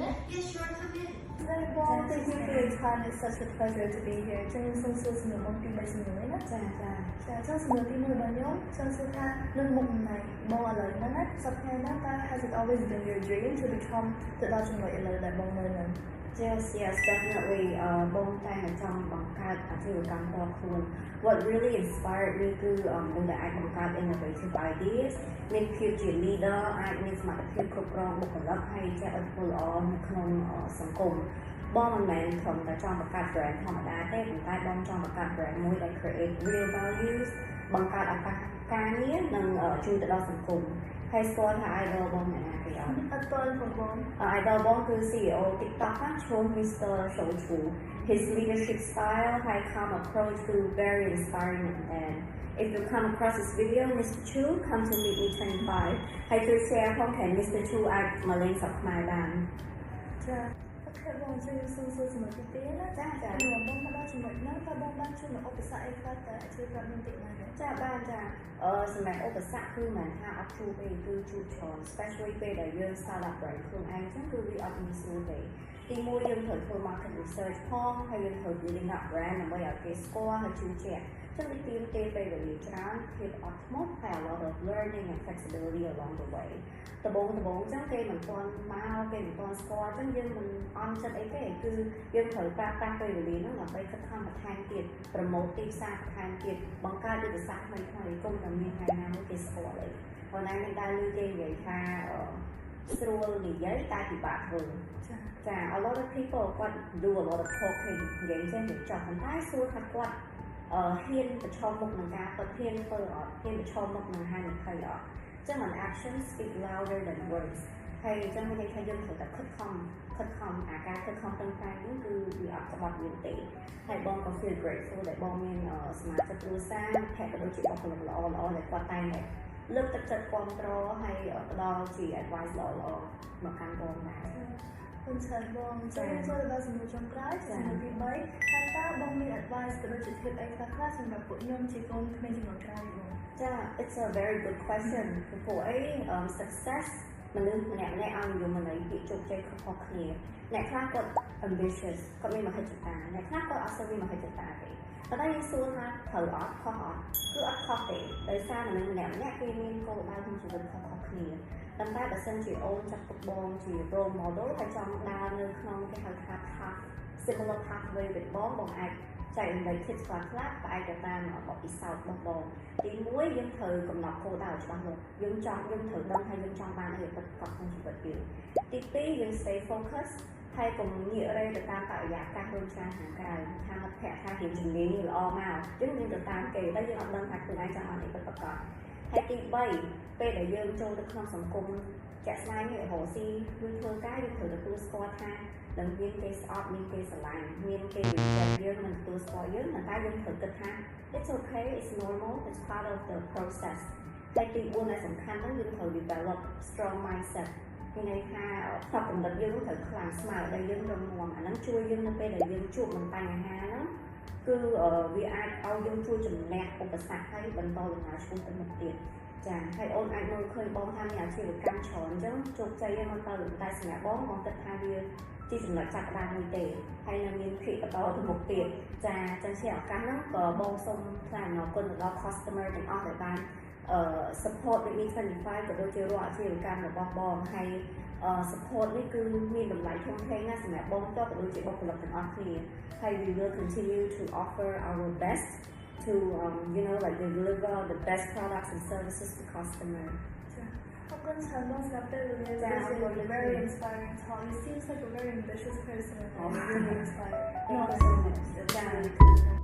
Yes, sure, come in. Very well, thank you for your time. It's such a pleasure to be here. Chân sân sư xin được mong tìm xin người đó. Dạ. Chân xin được tìm người bạn nhóm. Chân sư tha nâng mộng này bong ở lời nó nát. Sắp hay nát ta has it always been your dream to become the Dutch người ở lời đại bong lời này? Yes, definitely. Bong tay ở trong bằng cát ở trên cam to khuôn. What really inspired me to in the act bằng cát innovative ideas. Nên phiêu chuyển leader, ai nên mà phiêu cực rong một lớp hay che ở phù ở trongสังคมបងមិនមែនត្រឹមតែចង់បង្កើត brand ធម្មតាទេប៉ុន្តែបងចង់បង្កើត brand មួយដែល create real values បង្កើតឱកាសការងារនិងជួយទៅដល់សង្គមហើយស្គាល់ថា idol បងអ្នកណាគេអត់ idol ของបង idol បងគឺ CEO TikTok ណាឈ្មោះ Mr. Shouchu his leadership style ហើយ calm approach to very inspiring and if you come across this video Mr. Chu come to meet me 25ហើយជួយ share ផងថា Mr. Chu អាចមកលេងស្រុកខ្មែរបានចាបងជួយសួរចំណុចទី2ណាចាបងមកដល់ចំណុចហ្នឹងតើបងបានជួបឧបសគ្គអីខ្លះតើជួយប្រាប់ខ្ញុំតិចបានទេចាបានចាសម្រាប់ឧបសគ្គគឺមិនថាអត់ជួបទេគឺជួបច្រើន especially ពេលដែលយើង start up brand ខ្លួនឯងចឹងគឺវាអត់មានស្រួលទេទីមួយយើងត្រូវធ្វើ market research ផងហើយយើងត្រូវ building up brand ដើម្បីឲ្យគេស្គាល់ហើយជឿជាក់ចឹងវាទាមទារពេលវេលាច្រើនភាពអត់ធ្មត់ហើយ a lot of learning and flexibility along the way ដំបូងចឹងគេមិនទាន់មកគេមិនទាន់ស្គាល់ចឹងយើងមិនអន់ចិត្តអីទេគឺយើងត្រូវប្រើប្រាស់ពេលវេលាហ្នឹងដើម្បីខិតខំបន្ថែមទៀត promote ទីផ្សារបន្ថែមទៀតបង្កើតយុទ្ធសាស្ត្រថ្មីៗគុំតែមានថ្ងៃណាមួយគេស្គាល់ទេប៉ុន្តែមានដើរលឺគេនិយាយថាស្រួលនិយាយតែពិបាកធ្វើចា a lot of people គាត់ do a lot of talking និយាយចេះទៅចប់ប៉ុន្តែសួរថាគាត់ហ៊ានប្រឈមមុខនឹងការប្រធានធ្វើអត់ហ៊ានប្រឈមមុខនឹងហានិភ័យអត់ចឹង actions speak louder than words ហើយចឹងមានន័យថាយើងត្រូវតែខិតខំអាការខិតខំទាំងតែនេះគឺវាអត់ក្បត់យើងទេហើយបងក៏ feel grateful ដែលបងមានសមាជិកគ្រួសារភ័ក្រក៏ដូចជាបុគ្គលិកល្អដែលគាត់តែងតែលើកទឹកចិត្តគ្រប់គ្រងហើយផ្ដល់ជា advice ល្អមកកាន់បងដែរគុណច្រើនបងចូលដល់សំណួរចុងក្រោយសំណួរទី3តើបងមាន advice ទៅដូចជា tip អីខ្លះសម្រាប់ពួកខ្ញុំជាកូនក្មេងជំនាន់ក្រោយបងចា it's a very good question ព្រោះអី success មនុស្សម្នាក់ៗឲ្យនិយមន័យពាក្យជោគជ័យខុសៗគ្នាអ្នកខ្លះគាត់ ambitious គាត់មានមហិច្ឆតាអ្នកខ្លះគាត់អត់សូវមានមហិច្ឆតាទេប៉ុន្តែយើងសួរថាត្រូវអត់ខុសអត់គឺអត់ខុសទេដោយសារមនុស្សម្នាក់ៗគេមានគោលដៅក្នុងជីវិតខុសៗគ្នាប៉ុន្តែបើសិនជាអូនចាត់ទុកបងជា role model ហើយចង់ដើរនៅក្នុងគេហៅថា path similar pathway with បងអាចចែករំលែក tips ខ្លះផ្អែកទៅតាមបទពិសោធន៍របស់បងទី1យើងត្រូវកំណត់គោលដៅច្បាស់លាស់យើងត្រូវដឹងថាយើងចង់បានអីពិតប្រាកដក្នុងជីវិតយើងទី2យើង stay focus ហើយកុំងាករេទៅតាមបរិយាកាសរំខានខាងក្រៅថាមិត្តភក្តិថាគេជំនាញនេះល្អមកយើងនឹងទៅតាមគេតែយើងអត់ដឹងថាខ្លួនឯងចង់បានអីពិតប្រាកដហើយទី3ពេលដែលយើងចូលទៅក្នុងសង្គមជាក់ស្ដែងនេះរកស៊ីឬធ្វើការយើងត្រូវទទួលស្គាល់ថានឹងមានគេស្អប់មានគេស្រឡាញ់មានគេវិចិត្រយើងមិនទទួលស្គាល់យើងតែយើងត្រូវគិតថា it's okay it's normal it's part of the process ហើយទី4ដែលសំខាន់ហ្នឹងយើងត្រូវ develop strong mindset មានន័យថាផ្នត់គំនិតយើងត្រូវខ្លាំងស្មារតីយើងរឹងមាំអាហ្នឹងជួយយើងនៅពេលដែលយើងជួបនឹងបញ្ហាហ្នឹងគឺវាអាចឲ្យយើងជួយជំនះឧបសគ្គហើយបន្តដំណើរឆ្ពោះទៅមុខទៀតចាហើយអូនអាចមើលឃើញបងថាមានអាជីវកម្មច្រើនអញ្ចឹងជោគជ័យហ្នឹងទៅតែសម្រាប់បងគិតថាវាជាចំណុចចាប់ផ្ដើមមួយទេហើយនៅមានភាពបន្តទៅមុខទៀតចាចឹងជាឱកាសហ្នឹងក៏បងសូមថ្លែងអំណរគុណទៅដល់ customer ទាំងអស់ដែលបាន support ដូចនេះ 25 ក៏ដូចជារាល់អាជីវកម្មរបស់បងហើយ support នេះគឺមានតម្លៃធំធេងណាស់សម្រាប់បងក៏ដូចជាបុគ្គលិកទាំងអស់គ្នាហើយ we will continue to offer our best to like deliver the best products and services to customer ขอบคุณฉันต้องรับได้เลย You're very inspiring talk you seem like a very ambitious person and really inspiring thank you so much